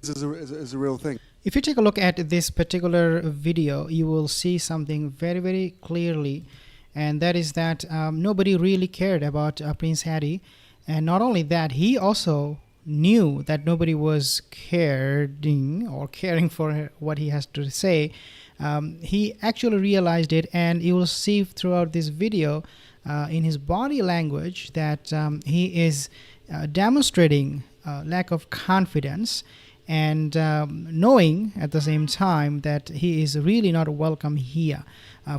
is a real thing. If you take a look at this particular video, you will see something very, very clearly, and that is that nobody really cared about Prince Harry. And not only that, he also knew that nobody was caring for what he has to say. He actually realized it, and you will see throughout this video in his body language that he is demonstrating lack of confidence, and knowing at the same time that he is really not welcome here.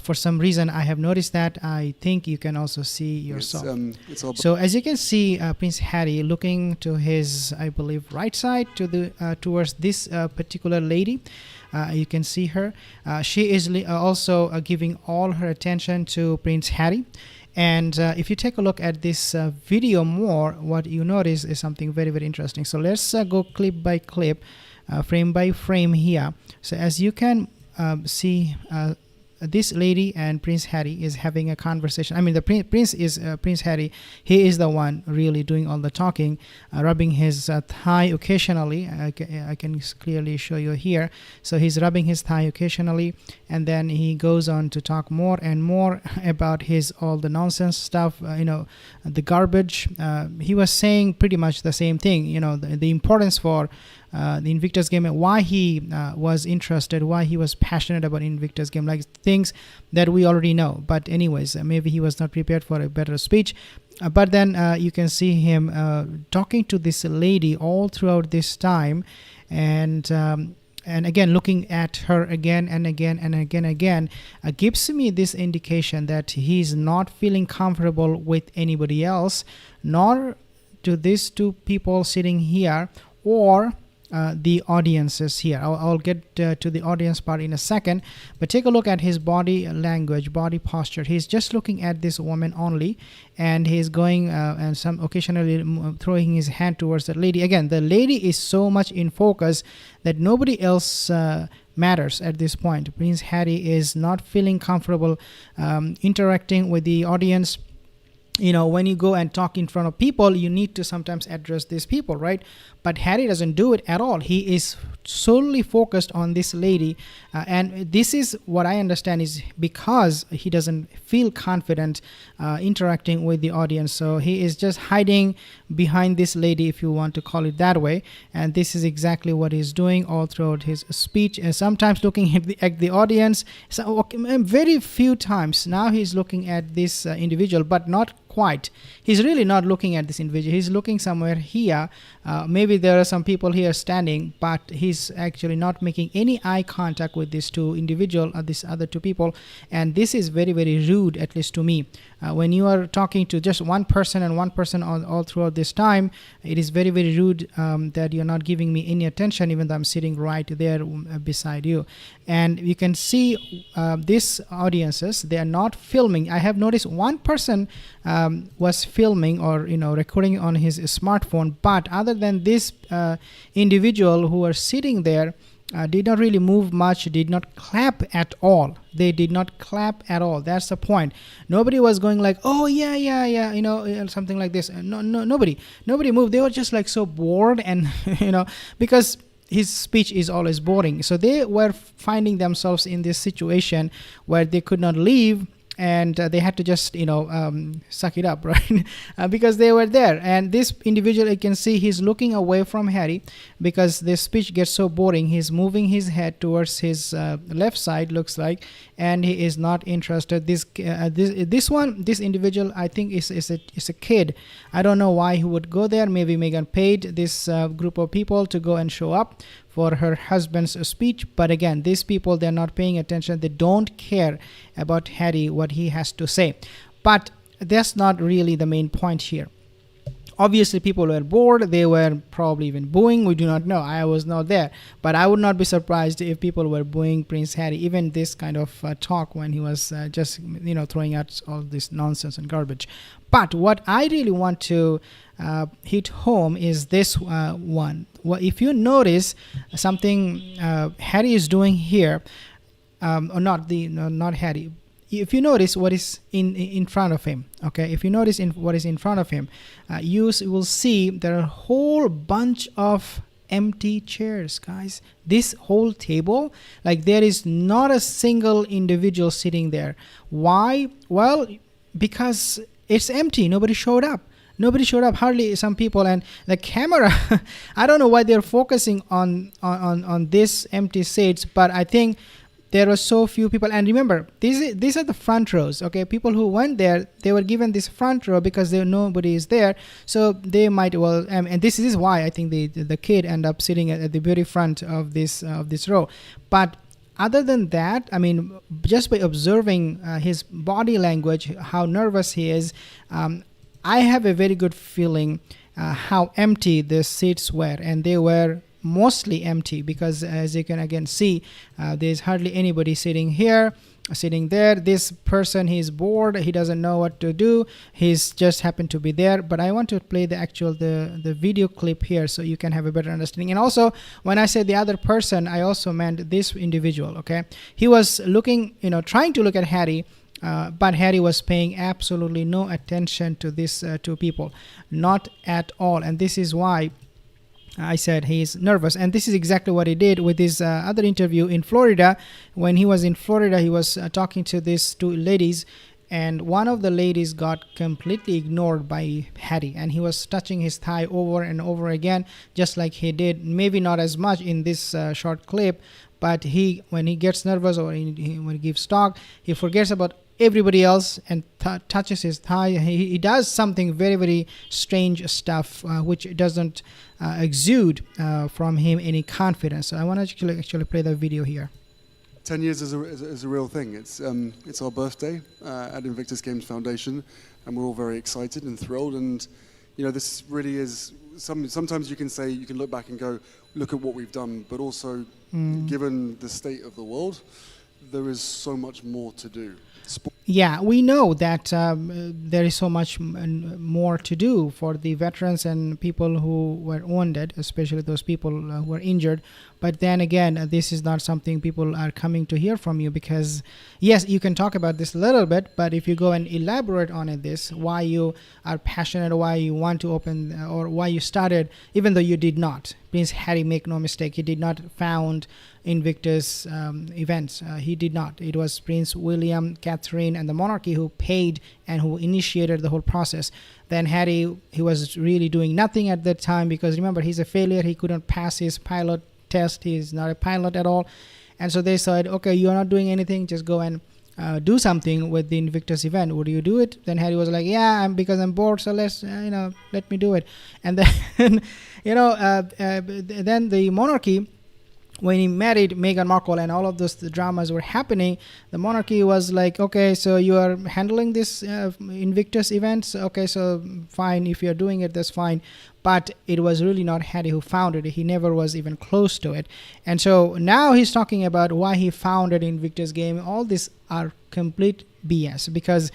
For some reason, I have noticed that. I think you can also see yourself. It's all So as you can see, Prince Harry looking to his, I believe, right side to the towards this particular lady. You can see her. She is also giving all her attention to Prince Harry. And if you take a look at this video more, what you notice is something very, very interesting. So let's go clip by clip, frame by frame here. So as you can see, this lady and Prince Harry is having a conversation. I mean, the Prince Harry. He is the one really doing all the talking, rubbing his thigh occasionally. I can clearly show you here. So he's rubbing his thigh occasionally, and then he goes on to talk more and more about all the nonsense stuff. The garbage. He was saying pretty much the same thing. The importance for the Invictus game, and why he was interested, why he was passionate about Invictus game, like things that we already know. But anyways, maybe he was not prepared for a better speech. But then you can see him talking to this lady all throughout this time, and again looking at her again and again and again gives me this indication that he's not feeling comfortable with anybody else, nor to these two people sitting here, or the audiences here. I'll get to the audience part in a second, but take a look at his body language, body posture. He's just looking at this woman only, and he's going and some occasionally throwing his hand towards the lady. Again, the lady is so much in focus that nobody else matters at this point. Prince Harry is not feeling comfortable interacting with the audience. When you go and talk in front of people, you need to sometimes address these people, right? But Harry doesn't do it at all. He is solely focused on this lady, and this is what I understand is because he doesn't feel confident interacting with the audience. So he is just hiding behind this lady, if you want to call it that way. And this is exactly what he's doing all throughout his speech, and sometimes looking at the audience. So very few times now he's looking at this individual, but not quite. He's really not looking at this individual. He's looking somewhere here. Maybe there are some people here standing, but he's actually not making any eye contact with these two individual or these other two people. And this is very, very rude, at least to me. When you are talking to just one person and one person all throughout this time, it is very, very rude that you're not giving me any attention, even though I'm sitting right there beside you. And you can see these audiences, they are not filming. I have noticed one person was filming or recording on his smartphone, but other than this individual who are sitting there, did not really move much, did not clap at all. They did not clap at all. That's the point. Nobody was going like, oh yeah, something like this. Nobody moved. They were just like so bored, and because his speech is always boring. So they were finding themselves in this situation where they could not leave, and they had to just suck it up, right? Because they were there. And this individual, you can see he's looking away from Harry because the speech gets so boring. He's moving his head towards his left side, looks like, and he is not interested. This individual, I think is a kid. I don't know why he would go there. Maybe Meghan paid this group of people to go and show up for her husband's speech. But again, these people, they're not paying attention. They don't care about Harry, what he has to say. But that's not really the main point here. Obviously, people were bored. They were probably even booing. We do not know. I was not there. But I would not be surprised if people were booing Prince Harry, even this kind of talk when he was just, throwing out all this nonsense and garbage. But what I really want to hit home is this one. Well, if you notice something Harry is doing here, or not Harry. If you notice what is in front of him, okay, if you notice what is in front of him, you will see there are a whole bunch of empty chairs, guys. This whole table, like there is not a single individual sitting there. Why? Well, because it's empty. Nobody showed up. Nobody showed up, hardly some people. And the camera, I don't know why they're focusing on this empty seats, but I think there were so few people. And remember, these are the front rows, okay? People who went there, they were given this front row because nobody is there, so they might well. And this is why I think the kid ended up sitting at the very front of this row. But other than that, I mean, just by observing his body language, how nervous he is, I have a very good feeling how empty the seats were, and they were mostly empty because, as you can again see, there's hardly anybody sitting here, sitting there. This person, he's bored, he doesn't know what to do, he's just happened to be there. But I want to play the video clip here so you can have a better understanding. And also, when I said the other person, I also meant this individual, okay? He was looking, trying to look at Harry, but Harry was paying absolutely no attention to these two people, not at all. And this is why I said he's nervous. And this is exactly what he did with his other interview in Florida. When he was in Florida, he was talking to these two ladies, and one of the ladies got completely ignored by Harry, and he was touching his thigh over and over again, just like he did, maybe not as much in this short clip, but when he gets nervous or when he gives talk, he forgets about everybody else and touches his thigh. He does something very, very strange stuff, which doesn't exude from him any confidence. So I want to actually play the video here. 10 years is a real thing. It's our birthday at Invictus Games Foundation, and we're all very excited and thrilled. And this really is. Sometimes you can look back and go, look at what we've done, but also, given the state of the world, there is so much more to do. Yeah, we know that there is so much more to do for the veterans and people who were wounded, especially those people who were injured. But then again, this is not something people are coming to hear from you, because yes, you can talk about this a little bit, but if you go and elaborate on it, why you are passionate, why you want to open, or why you started, even though you did not. Prince Harry, make no mistake, he did not found Invictus events. He did not. It was Prince William, Catherine, and the monarchy who paid and who initiated the whole process. Then Harry, he was really doing nothing at that time, because remember, he's a failure. He couldn't pass his pilot test. He's not a pilot at all. And so they said, okay, you're not doing anything, just go and do something with the Invictus event. Would you do it? Then Harry was like, yeah, because I'm bored, so let me do it. And then then the monarchy, when he married Meghan Markle and all of those dramas were happening, the monarchy was like, okay, so you are handling this Invictus events, okay, so fine, if you're doing it, that's fine. But it was really not Harry who founded it. He never was even close to it. And so now he's talking about why he founded Invictus Game. All these are complete BS, because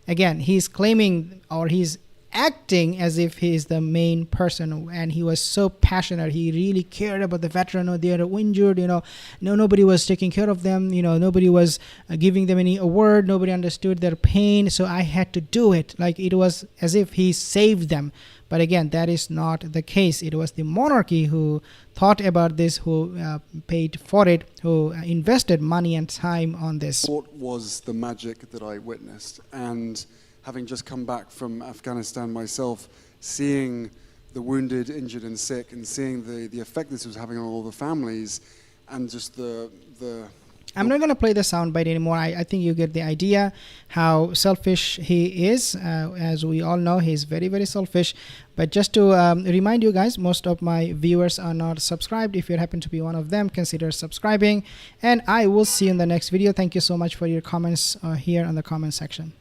again, he's claiming, or he's acting as if he is the main person, and he was so passionate. He really cared about the veteran, or they are injured, nobody was taking care of them, nobody was giving them any award, nobody understood their pain, so I had to do it. Like, it was as if he saved them. But again, that is not the case. It was the monarchy who thought about this, who paid for it, who invested money and time on this. What was the magic that I witnessed? And having just come back from Afghanistan myself, seeing the wounded, injured, and sick, and seeing the effect this was having on all the families, and just the I'm not going to play the soundbite anymore. I think you get the idea how selfish he is. As we all know, he's very, very selfish. But just to remind you guys, most of my viewers are not subscribed. If you happen to be one of them, consider subscribing. And I will see you in the next video. Thank you so much for your comments here in the comment section.